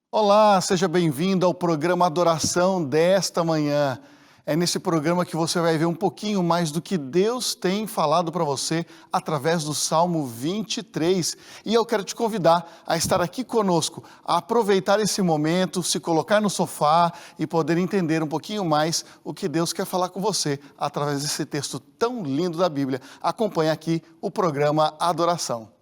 Olá, seja bem-vindo ao programa Adoração desta manhã. É nesse programa que você vai ver um pouquinho mais do que Deus tem falado para você através do Salmo 23. E eu quero te convidar a estar aqui conosco, a aproveitar esse momento, se colocar no sofá e poder entender um pouquinho mais o que Deus quer falar com você através desse texto tão lindo da Bíblia. Acompanhe aqui o programa Adoração.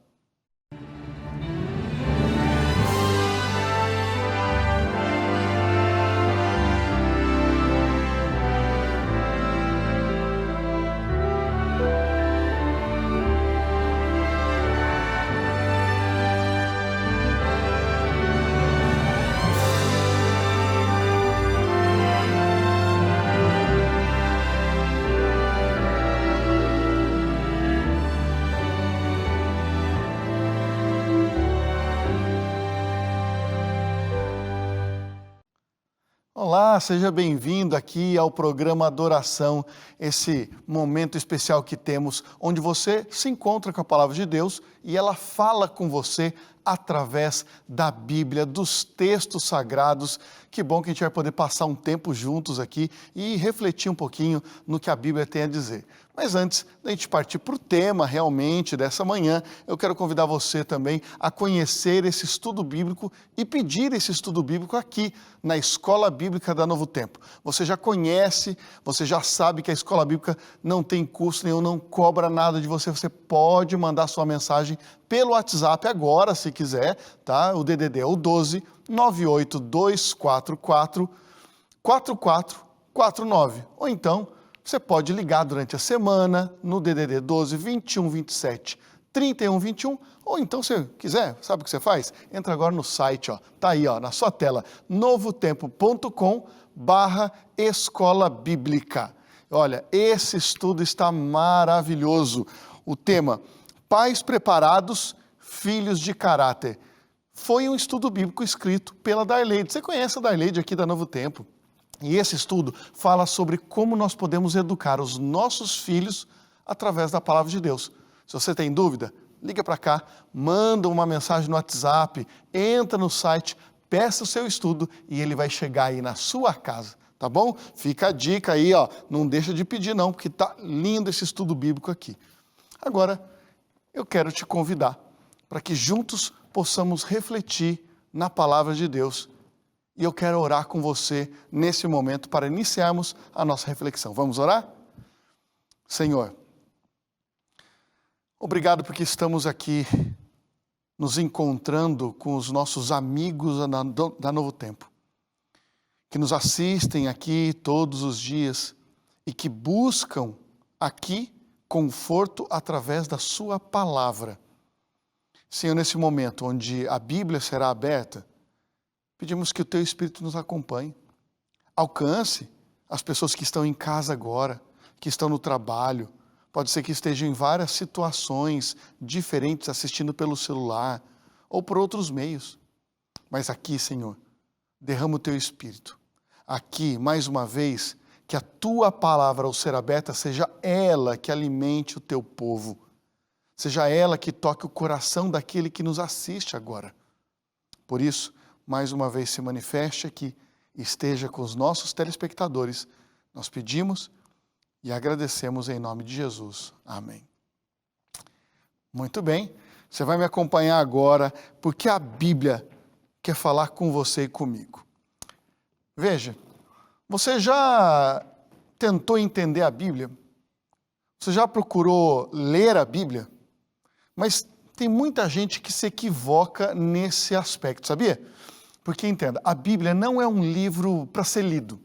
Olá, seja bem-vindo aqui ao programa Adoração, esse momento especial que temos, onde você se encontra com a Palavra de Deus e ela fala com você através da Bíblia, dos textos sagrados. Que bom que a gente vai poder passar um tempo juntos aqui e refletir um pouquinho no que a Bíblia tem a dizer. Mas antes da gente partir para o tema realmente dessa manhã, eu quero convidar você também a conhecer esse estudo bíblico e pedir esse estudo bíblico aqui na Escola Bíblica da Novo Tempo. Você já conhece, você já sabe que a Escola Bíblica não tem custo nenhum, não cobra nada de você. Você pode mandar sua mensagem pelo WhatsApp agora, se quiser, tá? O DDD é o 12 98244 4449. Ou então, você pode ligar durante a semana no DDD 12 21 27 31 21, ou então, se quiser, sabe o que você faz? Entra agora no site, ó, tá aí, ó, na sua tela, novotempo.com/escola bíblica. Olha, esse estudo está maravilhoso. O tema, Pais Preparados, Filhos de Caráter. Foi um estudo bíblico escrito pela Darleide. Você conhece a Darleide aqui da Novo Tempo. E esse estudo fala sobre como nós podemos educar os nossos filhos através da Palavra de Deus. Se você tem dúvida, liga para cá, manda uma mensagem no WhatsApp, entra no site, peça o seu estudo e ele vai chegar aí na sua casa, tá bom? Fica a dica aí, ó, não deixa de pedir não, porque tá lindo esse estudo bíblico aqui. Agora, eu quero te convidar para que juntos possamos refletir na Palavra de Deus. E eu quero orar com você nesse momento para iniciarmos a nossa reflexão. Vamos orar? Senhor, obrigado porque estamos aqui nos encontrando com os nossos amigos da Novo Tempo, que nos assistem aqui todos os dias e que buscam aqui conforto através da sua palavra. Senhor, nesse momento onde a Bíblia será aberta, pedimos que o Teu Espírito nos acompanhe, alcance as pessoas que estão em casa agora, que estão no trabalho, pode ser que estejam em várias situações diferentes, assistindo pelo celular ou por outros meios. Mas aqui, Senhor, derrama o Teu Espírito. Aqui, mais uma vez, que a Tua palavra ao ser aberta seja ela que alimente o Teu povo, seja ela que toque o coração daquele que nos assiste agora. Por isso, mais uma vez se manifeste aqui e esteja com os nossos telespectadores. Nós pedimos e agradecemos em nome de Jesus. Amém. Muito bem, você vai me acompanhar agora, porque a Bíblia quer falar com você e comigo. Veja, você já tentou entender a Bíblia? Você já procurou ler a Bíblia? Mas tem muita gente que se equivoca nesse aspecto, sabia? Porque, entenda, a Bíblia não é um livro para ser lido.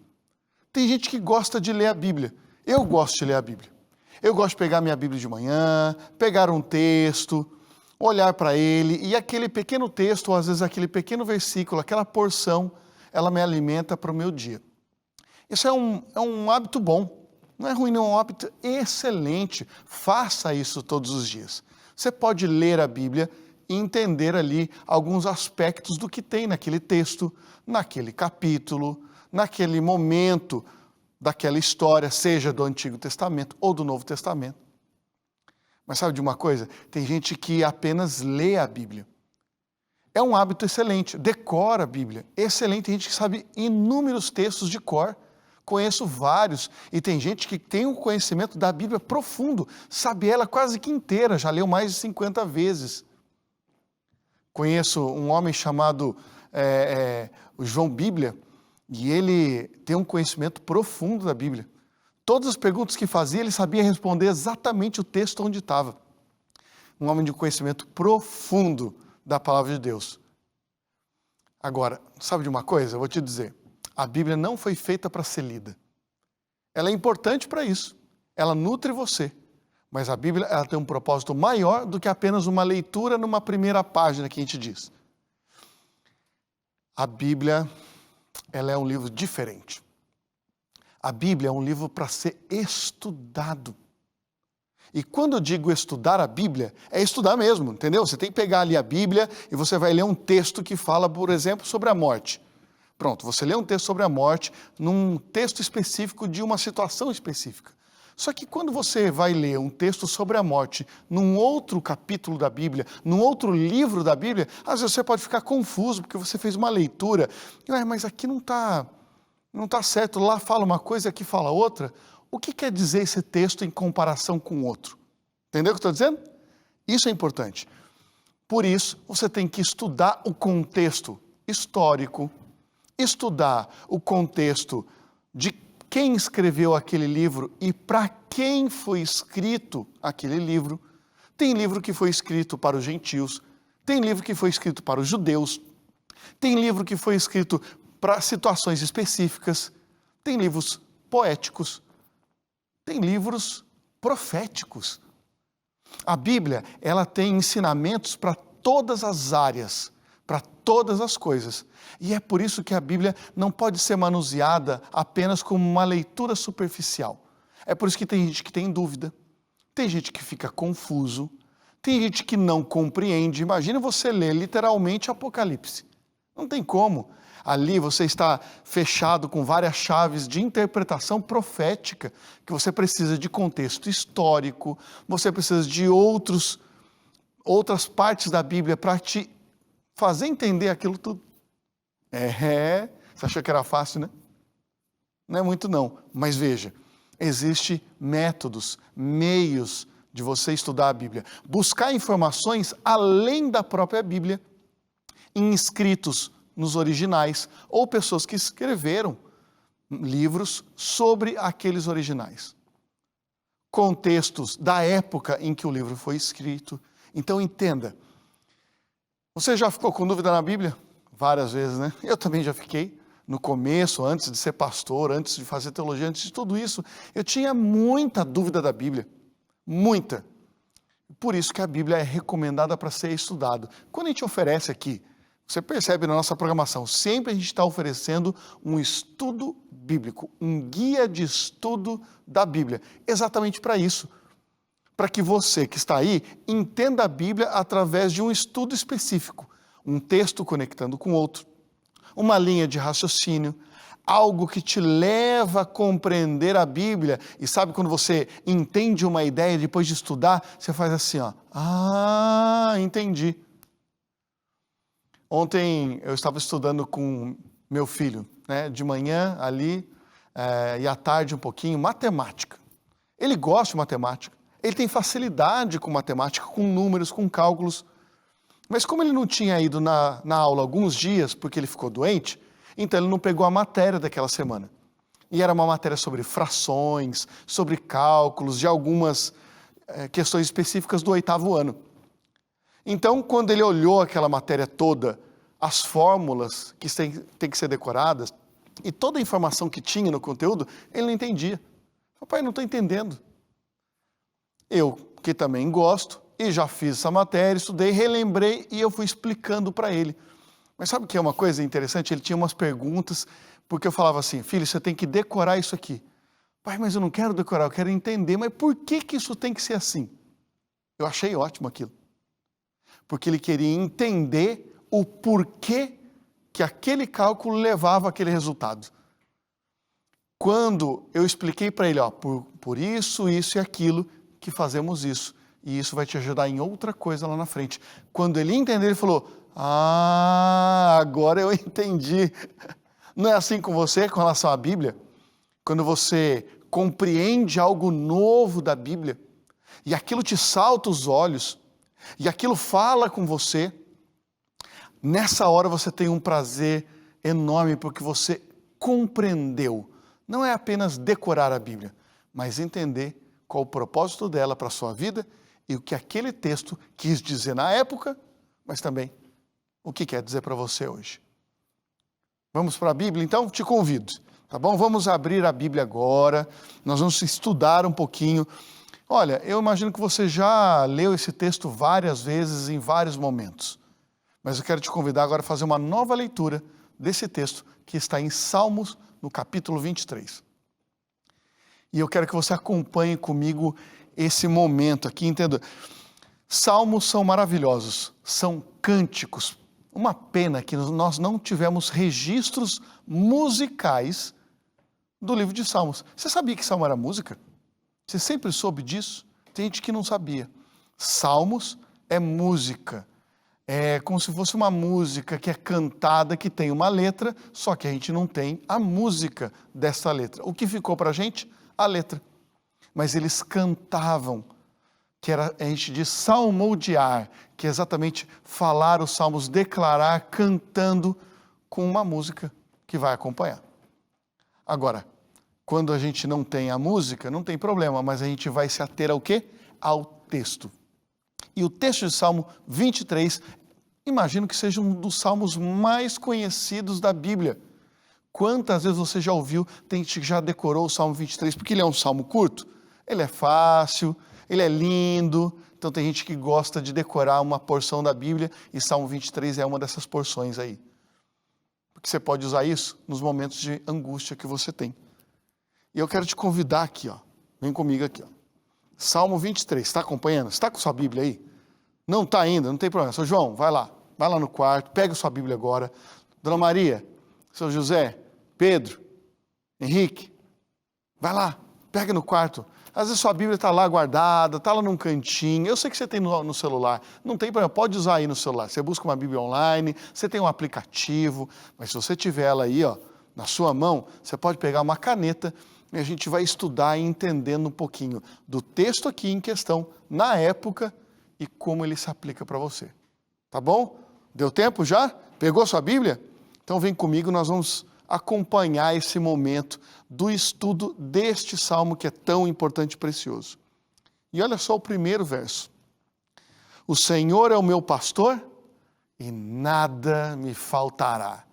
Tem gente que gosta de ler a Bíblia. Eu gosto de ler a Bíblia. Eu gosto de pegar minha Bíblia de manhã, pegar um texto, olhar para ele, e aquele pequeno texto, ou às vezes aquele pequeno versículo, aquela porção, ela me alimenta para o meu dia. Isso é um hábito bom, não é ruim, não, é um hábito excelente. Faça isso todos os dias. Você pode ler a Bíblia e entender ali alguns aspectos do que tem naquele texto, naquele capítulo, naquele momento daquela história, seja do Antigo Testamento ou do Novo Testamento. Mas sabe de uma coisa? Tem gente que apenas lê a Bíblia. É um hábito excelente. Decora a Bíblia. Excelente. Tem gente que sabe inúmeros textos de cor. Conheço vários. E tem gente que tem um conhecimento da Bíblia profundo. Sabe ela quase que inteira. Já leu mais de 50 vezes. Conheço um homem chamado o João Bíblia. E ele tem um conhecimento profundo da Bíblia. Todas as perguntas que fazia, ele sabia responder exatamente o texto onde estava. Um homem de conhecimento profundo da palavra de Deus. Agora, sabe de uma coisa? Eu vou te dizer. A Bíblia não foi feita para ser lida. Ela é importante para isso. Ela nutre você. Mas a Bíblia ela tem um propósito maior do que apenas uma leitura numa primeira página que a gente diz. A Bíblia, ela é um livro diferente. A Bíblia é um livro para ser estudado. E quando eu digo estudar a Bíblia, é estudar mesmo, entendeu? Você tem que pegar ali a Bíblia e você vai ler um texto que fala, por exemplo, sobre a morte. Pronto, você lê um texto sobre a morte num texto específico de uma situação específica. Só que quando você vai ler um texto sobre a morte num outro capítulo da Bíblia, num outro livro da Bíblia, às vezes você pode ficar confuso porque você fez uma leitura. Mas aqui não está certo, lá fala uma coisa, aqui fala outra. O que quer dizer esse texto em comparação com o outro? Entendeu o que eu estou dizendo? Isso é importante. Por isso, você tem que estudar o contexto histórico, estudar o contexto de quem escreveu aquele livro e para quem foi escrito aquele livro. Tem livro que foi escrito para os gentios, tem livro que foi escrito para os judeus, tem livro que foi escrito para situações específicas, tem livros poéticos, tem livros proféticos. A Bíblia, ela tem ensinamentos para todas as áreas, para todas as coisas. E é por isso que a Bíblia não pode ser manuseada apenas como uma leitura superficial. É por isso que tem gente que tem dúvida, tem gente que fica confuso, tem gente que não compreende. Imagina você ler literalmente Apocalipse. Não tem como. Ali você está fechado com várias chaves de interpretação profética, que você precisa de contexto histórico, você precisa de outras partes da Bíblia para te fazer entender aquilo tudo. Você achou que era fácil, né? Não é muito não, mas veja, existem métodos, meios de você estudar a Bíblia. Buscar informações além da própria Bíblia, em escritos nos originais, ou pessoas que escreveram livros sobre aqueles originais. Contextos da época em que o livro foi escrito. Então entenda, você já ficou com dúvida na Bíblia? Várias vezes, né? Eu também já fiquei. No começo, antes de ser pastor, antes de fazer teologia, antes de tudo isso, eu tinha muita dúvida da Bíblia. Muita. Por isso que a Bíblia é recomendada para ser estudada. Quando a gente oferece aqui, você percebe na nossa programação, sempre a gente está oferecendo um estudo bíblico, um guia de estudo da Bíblia, exatamente para isso, para que você que está aí entenda a Bíblia através de um estudo específico, um texto conectando com outro, uma linha de raciocínio, algo que te leva a compreender a Bíblia. E sabe quando você entende uma ideia depois de estudar, você faz assim, ó, entendi. Ontem eu estava estudando com meu filho, né, de manhã ali e à tarde um pouquinho, matemática. Ele gosta de matemática, ele tem facilidade com matemática, com números, com cálculos. Mas como ele não tinha ido na aula alguns dias, porque ele ficou doente, então ele não pegou a matéria daquela semana. E era uma matéria sobre frações, sobre cálculos, de algumas questões específicas do 8º ano. Então, quando ele olhou aquela matéria toda, as fórmulas que têm que ser decoradas, e toda a informação que tinha no conteúdo, ele não entendia. Papai, não estou entendendo. Eu, que também gosto, e já fiz essa matéria, estudei, relembrei, e eu fui explicando para ele. Mas sabe o que é uma coisa interessante? Ele tinha umas perguntas, porque eu falava assim, filho, você tem que decorar isso aqui. Pai, mas eu não quero decorar, eu quero entender, mas por que isso tem que ser assim? Eu achei ótimo aquilo. Porque ele queria entender o porquê que aquele cálculo levava àquele resultado. Quando eu expliquei para ele, por isso, isso e aquilo, que fazemos isso. E isso vai te ajudar em outra coisa lá na frente. Quando ele entendeu, ele falou, Agora eu entendi. Não é assim com você com relação à Bíblia? Quando você compreende algo novo da Bíblia, e aquilo te salta os olhos, e aquilo fala com você, nessa hora você tem um prazer enorme, porque você compreendeu. Não é apenas decorar a Bíblia, mas entender qual o propósito dela para a sua vida e o que aquele texto quis dizer na época, mas também o que quer dizer para você hoje. Vamos para a Bíblia então? Te convido, tá bom? Vamos abrir a Bíblia agora, nós vamos estudar um pouquinho. Olha, eu imagino que você já leu esse texto várias vezes, em vários momentos, mas eu quero te convidar agora a fazer uma nova leitura desse texto que está em Salmos, no capítulo 23. E eu quero que você acompanhe comigo esse momento aqui, entenda? Salmos são maravilhosos, são cânticos. Uma pena que nós não tivemos registros musicais do livro de Salmos. Você sabia que Salmo era música? Você sempre soube disso? Tem gente que não sabia. Salmos é música. É como se fosse uma música que é cantada, que tem uma letra, só que a gente não tem a música dessa letra. O que ficou para a gente? A letra. Mas eles cantavam, que era, a gente diz salmodiar, que é exatamente falar os salmos, declarar, cantando com uma música que vai acompanhar. Agora, quando a gente não tem a música, não tem problema, mas a gente vai se ater ao quê? Ao texto. E o texto de Salmo 23, imagino que seja um dos salmos mais conhecidos da Bíblia. Quantas vezes você já ouviu, tem gente que já decorou o Salmo 23, porque ele é um salmo curto, ele é fácil, ele é lindo, então tem gente que gosta de decorar uma porção da Bíblia, e Salmo 23 é uma dessas porções aí. Porque você pode usar isso nos momentos de angústia que você tem. E eu quero te convidar aqui, ó, vem comigo aqui, ó. Salmo 23, está acompanhando? Está com sua Bíblia aí? Não está ainda, não tem problema. Seu João, vai lá no quarto, pega sua Bíblia agora. Dona Maria, seu José, Pedro, Henrique, vai lá, pega no quarto. Às vezes sua Bíblia está lá guardada, está lá num cantinho. Eu sei que você tem no celular, não tem problema, pode usar aí no celular. Você busca uma Bíblia online, você tem um aplicativo, mas se você tiver ela aí, ó, na sua mão, você pode pegar uma caneta e a gente vai estudar e entendendo um pouquinho do texto aqui em questão, na época, e como ele se aplica para você. Tá bom? Deu tempo já? Pegou sua Bíblia? Então vem comigo, nós vamos acompanhar esse momento do estudo deste salmo que é tão importante e precioso. E olha só o primeiro verso. O Senhor é o meu pastor e nada me faltará.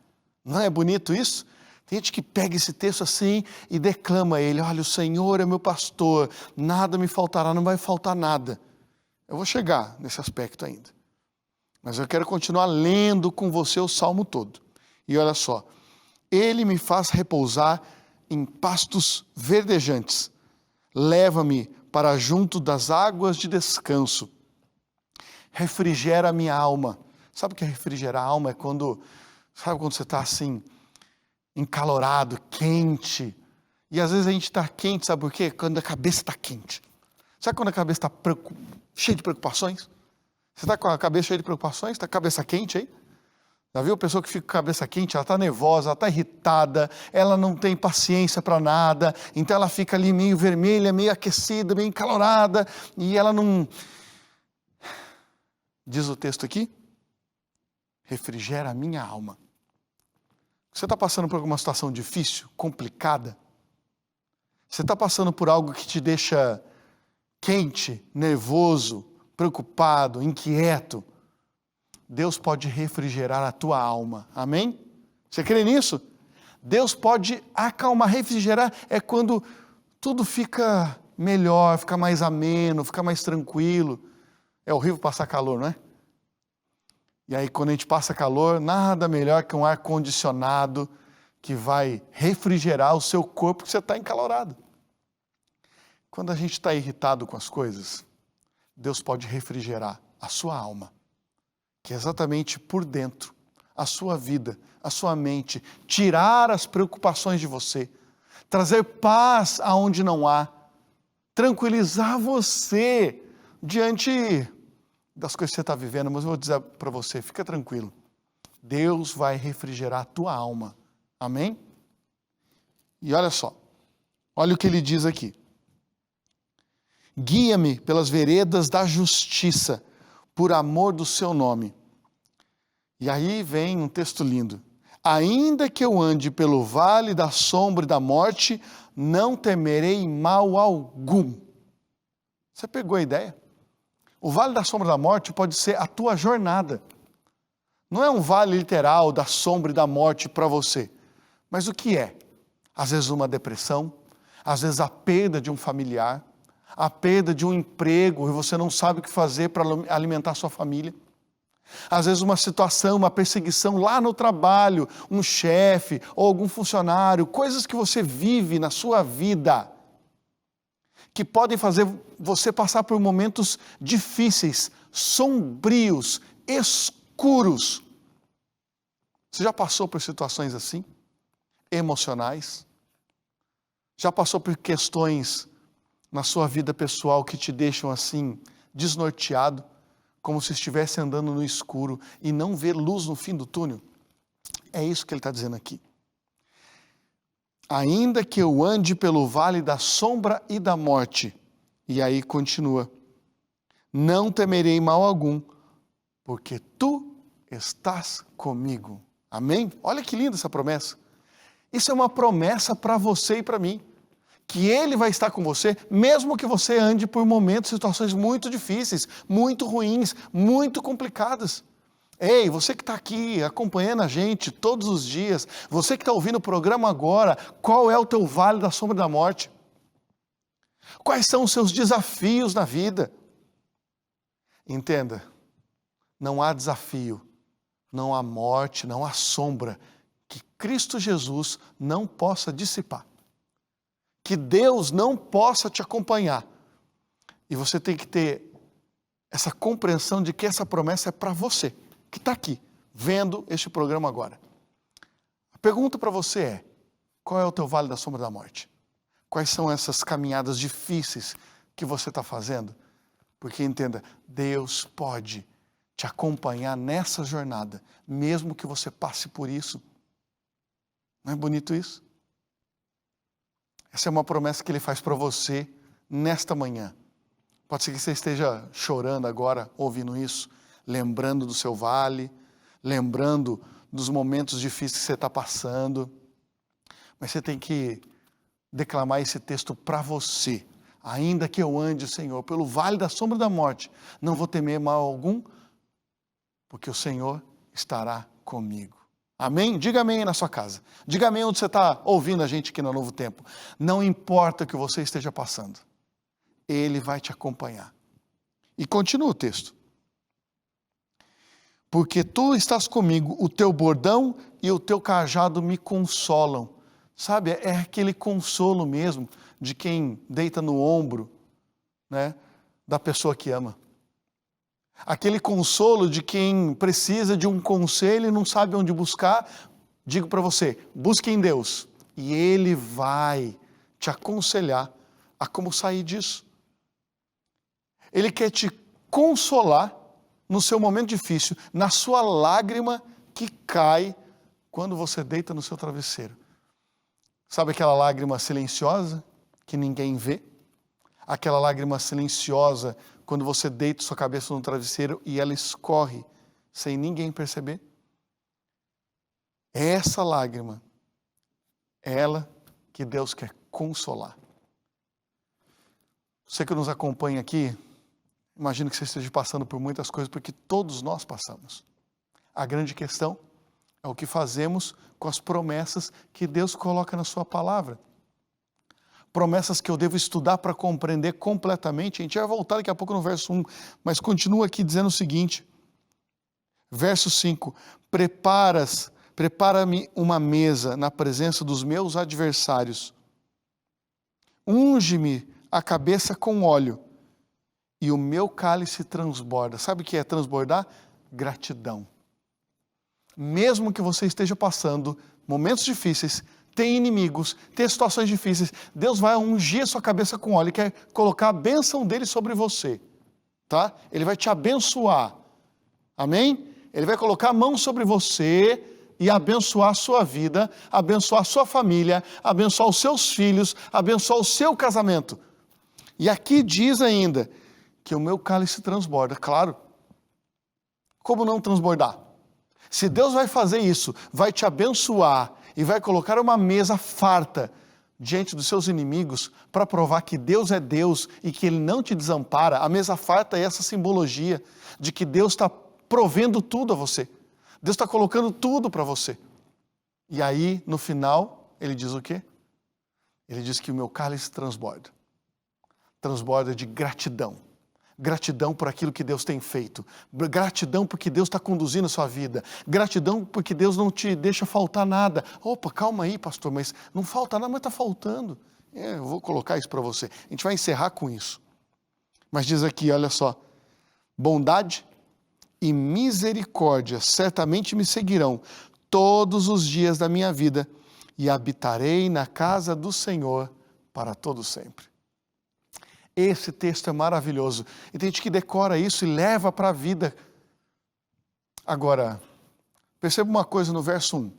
Não é bonito isso? Tem gente que pega esse texto assim e declama ele. Olha, o Senhor é meu pastor, nada me faltará, não vai faltar nada. Eu vou chegar nesse aspecto ainda. Mas eu quero continuar lendo com você o salmo todo. E olha só. Ele me faz repousar em pastos verdejantes. Leva-me para junto das águas de descanso. Refrigera a minha alma. Sabe o que é refrigerar a alma? É quando você está assim, encalorado, quente. E às vezes a gente está quente, sabe por quê? Quando a cabeça está quente. Sabe quando a cabeça está cheia de preocupações? Você está com a cabeça cheia de preocupações? Está com a cabeça quente aí? Já viu a pessoa que fica com a cabeça quente? Ela está nervosa, ela está irritada, ela não tem paciência para nada, então ela fica ali meio vermelha, meio aquecida, meio encalorada, e ela não... Diz o texto aqui, refrigera a minha alma. Você está passando por alguma situação difícil, complicada? Você está passando por algo que te deixa quente, nervoso, preocupado, inquieto? Deus pode refrigerar a tua alma, amém? Você crê nisso? Deus pode acalmar, refrigerar, é quando tudo fica melhor, fica mais ameno, fica mais tranquilo. É horrível passar calor, não é? E aí quando a gente passa calor, nada melhor que um ar-condicionado que vai refrigerar o seu corpo, que você está encalorado. Quando a gente está irritado com as coisas, Deus pode refrigerar a sua alma, que é exatamente por dentro, a sua vida, a sua mente, tirar as preocupações de você, trazer paz aonde não há, tranquilizar você diante das coisas que você está vivendo, mas eu vou dizer para você, fica tranquilo. Deus vai refrigerar a tua alma. Amém? E olha só, olha o que ele diz aqui. Guia-me pelas veredas da justiça, por amor do seu nome. E aí vem um texto lindo. Ainda que eu ande pelo vale da sombra e da morte, não temerei mal algum. Você pegou a ideia? O vale da sombra da morte pode ser a tua jornada. Não é um vale literal da sombra e da morte para você. Mas o que é? Às vezes uma depressão, às vezes a perda de um familiar, a perda de um emprego e você não sabe o que fazer para alimentar sua família. Às vezes uma situação, uma perseguição lá no trabalho, um chefe ou algum funcionário, coisas que você vive na sua vida, que podem fazer você passar por momentos difíceis, sombrios, escuros. Você já passou por situações assim? Emocionais? Já passou por questões na sua vida pessoal que te deixam assim, desnorteado, como se estivesse andando no escuro e não vê luz no fim do túnel? É isso que ele está dizendo aqui. Ainda que eu ande pelo vale da sombra e da morte, e aí continua, não temerei mal algum, porque tu estás comigo. Amém? Olha que linda essa promessa. Isso é uma promessa para você e para mim, que Ele vai estar com você, mesmo que você ande por momentos, situações muito difíceis, muito ruins, muito complicadas. Ei, você que está aqui acompanhando a gente todos os dias, você que está ouvindo o programa agora, qual é o teu vale da sombra da morte? Quais são os seus desafios na vida? Entenda, não há desafio, não há morte, não há sombra que Cristo Jesus não possa dissipar. Que Deus não possa te acompanhar. E você tem que ter essa compreensão de que essa promessa é para você, que está aqui, vendo este programa agora. A pergunta para você é, qual é o teu vale da sombra da morte? Quais são essas caminhadas difíceis que você está fazendo? Porque entenda, Deus pode te acompanhar nessa jornada, mesmo que você passe por isso. Não é bonito isso? Essa é uma promessa que Ele faz para você nesta manhã. Pode ser que você esteja chorando agora, ouvindo isso, lembrando do seu vale, lembrando dos momentos difíceis que você está passando. Mas você tem que declamar esse texto para você. Ainda que eu ande, Senhor, pelo vale da sombra da morte, não vou temer mal algum, porque o Senhor estará comigo. Amém? Diga amém aí na sua casa. Diga amém onde você está ouvindo a gente aqui no Novo Tempo. Não importa o que você esteja passando, Ele vai te acompanhar. E continua o texto. Porque tu estás comigo, o teu bordão e o teu cajado me consolam. Sabe, é aquele consolo mesmo de quem deita no ombro, né, da pessoa que ama. Aquele consolo de quem precisa de um conselho e não sabe onde buscar. Digo para você, busque em Deus e Ele vai te aconselhar a como sair disso. Ele quer te consolar no seu momento difícil, na sua lágrima que cai quando você deita no seu travesseiro. Sabe aquela lágrima silenciosa que ninguém vê? Aquela lágrima silenciosa quando você deita sua cabeça no travesseiro e ela escorre sem ninguém perceber? Essa lágrima, ela que Deus quer consolar. Você que nos acompanha aqui, imagino que você esteja passando por muitas coisas, porque todos nós passamos. A grande questão é o que fazemos com as promessas que Deus coloca na sua palavra. Promessas que eu devo estudar para compreender completamente. A gente vai voltar daqui a pouco no verso 1, mas continua aqui dizendo o seguinte, verso 5, prepara-me uma mesa na presença dos meus adversários, unge-me a cabeça com óleo, e o meu cálice transborda. Sabe o que é transbordar? Gratidão. Mesmo que você esteja passando momentos difíceis, tem inimigos, tem situações difíceis, Deus vai ungir a sua cabeça com óleo e quer colocar a bênção dele sobre você. tá? Ele vai te abençoar, amém? Ele vai colocar a mão sobre você e abençoar a sua vida, abençoar a sua família, abençoar os seus filhos, abençoar o seu casamento. E aqui diz ainda que o meu cálice transborda, claro. Como não transbordar? Se Deus vai fazer isso, vai te abençoar e vai colocar uma mesa farta diante dos seus inimigos para provar que Deus é Deus e que Ele não te desampara, a mesa farta é essa simbologia de que Deus está provendo tudo a você. Deus está colocando tudo para você. E aí, no final, Ele diz o quê? Ele diz que o meu cálice transborda. Transborda de gratidão. Gratidão por aquilo que Deus tem feito. Gratidão porque Deus está conduzindo a sua vida. Gratidão porque Deus não te deixa faltar nada. Opa, calma aí, pastor, mas não falta nada, mas está faltando. Eu vou colocar isso para você. A gente vai encerrar com isso. Mas diz aqui, olha só. Bondade e misericórdia certamente me seguirão todos os dias da minha vida e habitarei na casa do Senhor para todo sempre. Esse texto é maravilhoso. E tem gente que decora isso e leva para a vida. Agora, perceba uma coisa no verso 1.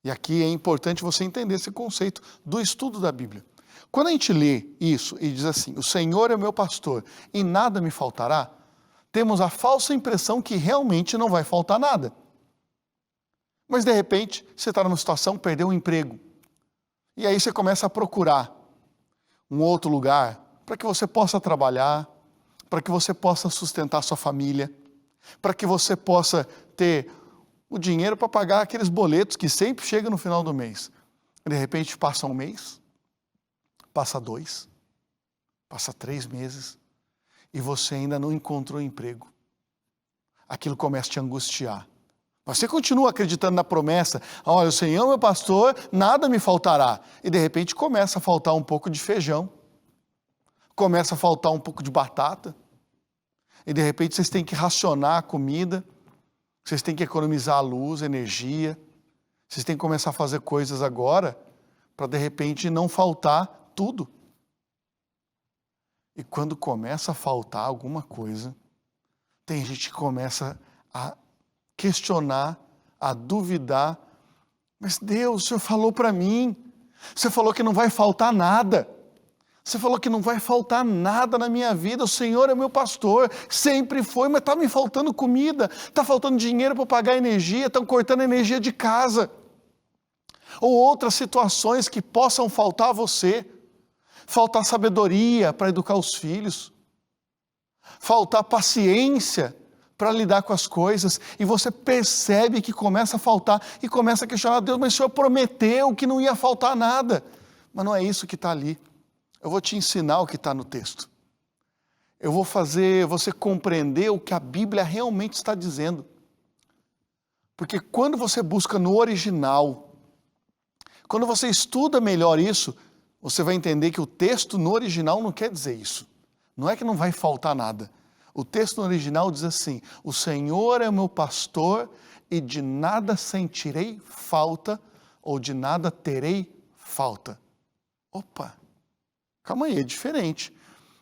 E aqui é importante você entender esse conceito do estudo da Bíblia. Quando a gente lê isso e diz assim, o Senhor é o meu pastor e nada me faltará, temos a falsa impressão que realmente não vai faltar nada. Mas de repente, você está numa situação, perdeu um emprego. E aí você começa a procurar um outro lugar, para que você possa trabalhar, para que você possa sustentar sua família, para que você possa ter o dinheiro para pagar aqueles boletos que sempre chegam no final do mês. De repente passa um mês, passa 2, passa 3 meses, e você ainda não encontrou emprego. Aquilo começa a te angustiar. Mas você continua acreditando na promessa, olha, o Senhor é meu pastor, nada me faltará. E de repente começa a faltar um pouco de feijão. Começa a faltar um pouco de batata, e de repente vocês têm que racionar a comida, vocês têm que economizar a luz, a energia, vocês têm que começar a fazer coisas agora, para de repente não faltar tudo. E quando começa a faltar alguma coisa, tem gente que começa a questionar, a duvidar, mas Deus, o Senhor falou para mim, você falou que não vai faltar nada. Você falou que não vai faltar nada na minha vida, o Senhor é meu pastor, sempre foi, mas está me faltando comida, está faltando dinheiro para pagar energia, estão cortando a energia de casa. Ou outras situações que possam faltar a você, faltar sabedoria para educar os filhos, faltar paciência para lidar com as coisas, e você percebe que começa a faltar, e começa a questionar, Deus, mas o Senhor prometeu que não ia faltar nada, mas não é isso que está ali. Eu vou te ensinar o que está no texto. Eu vou fazer você compreender o que a Bíblia realmente está dizendo. Porque quando você busca no original, quando você estuda melhor isso, você vai entender que o texto no original não quer dizer isso. Não é que não vai faltar nada. O texto no original diz assim, o Senhor é o meu pastor e de nada sentirei falta ou de nada terei falta. Opa! Calma aí, é diferente.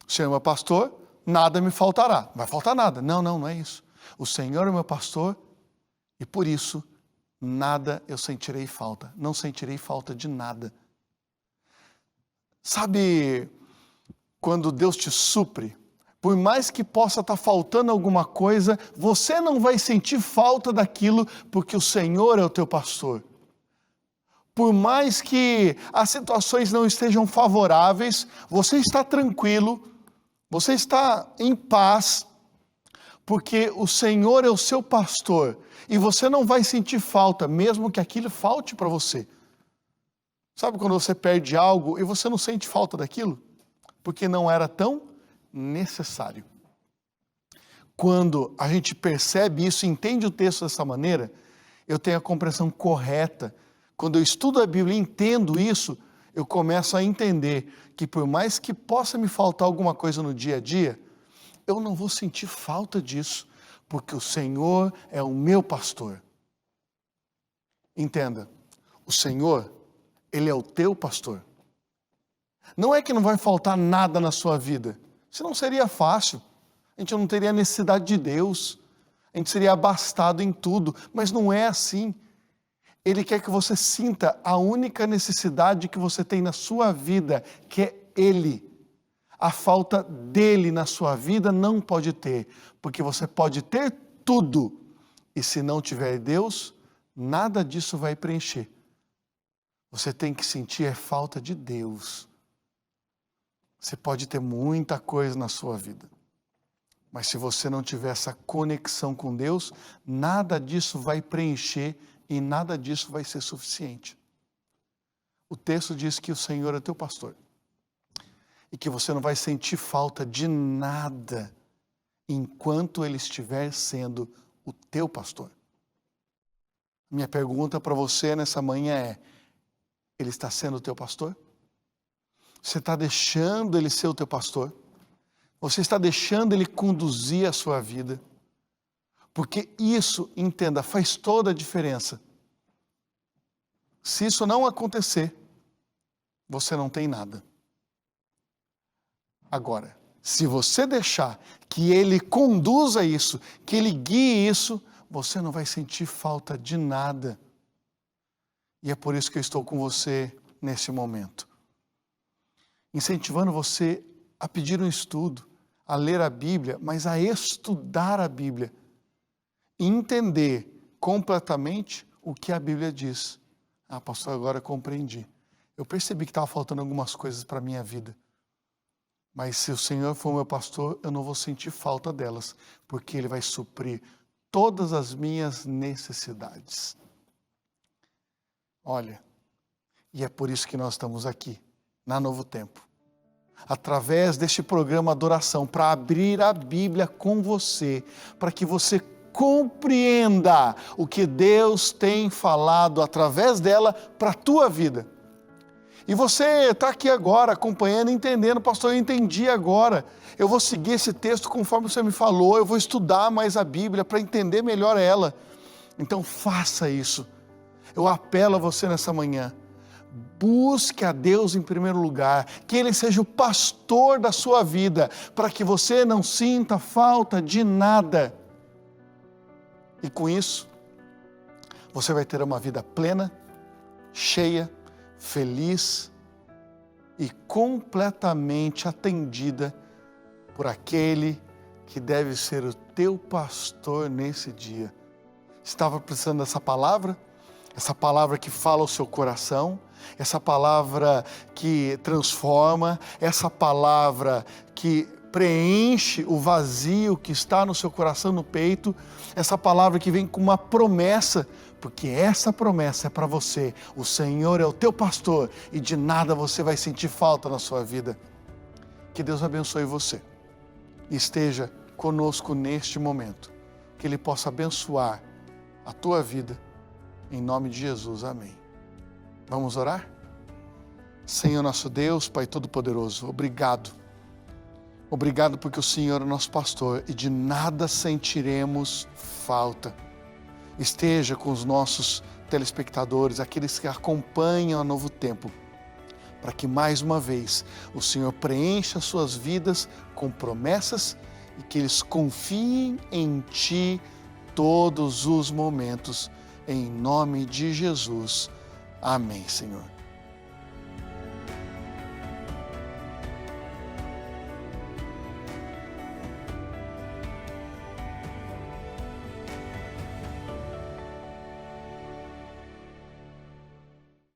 O Senhor é meu pastor, nada me faltará. Não vai faltar nada. Não é isso. O Senhor é meu pastor e por isso nada eu sentirei falta. Não sentirei falta de nada. Sabe quando Deus te supre? Por mais que possa estar faltando alguma coisa, você não vai sentir falta daquilo porque o Senhor é o teu pastor. Por mais que as situações não estejam favoráveis, você está tranquilo, você está em paz, porque o Senhor é o seu pastor, e você não vai sentir falta, mesmo que aquilo falte para você. Sabe quando você perde algo e você não sente falta daquilo? Porque não era tão necessário. Quando a gente percebe isso, entende o texto dessa maneira, eu tenho a compreensão correta. Quando eu estudo a Bíblia e entendo isso, eu começo a entender que por mais que possa me faltar alguma coisa no dia a dia, eu não vou sentir falta disso, porque o Senhor é o meu pastor. Entenda, o Senhor, Ele é o teu pastor. Não é que não vai faltar nada na sua vida, senão seria fácil. a gente não teria necessidade de Deus, a gente seria abastado em tudo, mas não é assim. Ele quer que você sinta a única necessidade que você tem na sua vida, que é Ele. A falta dele na sua vida não pode ter, porque você pode ter tudo, e se não tiver Deus, nada disso vai preencher. Você tem que sentir a falta de Deus. Você pode ter muita coisa na sua vida, mas se você não tiver essa conexão com Deus, nada disso vai preencher e nada disso vai ser suficiente. O texto diz que o Senhor é teu pastor e que você não vai sentir falta de nada enquanto Ele estiver sendo o teu pastor. Minha pergunta para você nessa manhã é: Ele está sendo o teu pastor? Você está deixando Ele ser o teu pastor? Você está deixando Ele conduzir a sua vida? Porque isso, entenda, faz toda a diferença. Se isso não acontecer, você não tem nada. Agora, se você deixar que Ele conduza isso, que Ele guie isso, você não vai sentir falta de nada. E é por isso que eu estou com você nesse momento, incentivando você a pedir um estudo, a ler a Bíblia, mas a estudar a Bíblia e entender completamente o que a Bíblia diz. Ah, pastor, agora eu compreendi. Eu percebi que estava faltando algumas coisas para a minha vida. Mas se o Senhor for meu pastor, eu não vou sentir falta delas, porque Ele vai suprir todas as minhas necessidades. Olha, e é por isso que nós estamos aqui, na Novo Tempo, através deste programa Adoração, para abrir a Bíblia com você, para que você compreenda o que Deus tem falado através dela para a tua vida. E você está aqui agora acompanhando, entendendo, pastor, eu entendi agora, eu vou seguir esse texto conforme você me falou, eu vou estudar mais a Bíblia para entender melhor ela. Então faça isso. Eu apelo a você nessa manhã, busque a Deus em primeiro lugar, que Ele seja o pastor da sua vida, para que você não sinta falta de nada. E com isso, você vai ter uma vida plena, cheia, feliz e completamente atendida por aquele que deve ser o teu pastor nesse dia. Estava precisando dessa palavra? Essa palavra que fala o seu coração, essa palavra que transforma, essa palavra que preenche o vazio que está no seu coração, no peito, essa palavra que vem com uma promessa, porque essa promessa é para você. O Senhor é o teu pastor e de nada você vai sentir falta na sua vida. Que Deus abençoe você e esteja conosco neste momento, que Ele possa abençoar a tua vida, em nome de Jesus, amém. Vamos orar? Senhor nosso Deus, Pai Todo-Poderoso, obrigado. Obrigado porque o Senhor é nosso pastor e de nada sentiremos falta. Esteja com os nossos telespectadores, aqueles que acompanham a Novo Tempo, para que mais uma vez o Senhor preencha suas vidas com promessas e que eles confiem em Ti todos os momentos, em nome de Jesus. Amém, Senhor.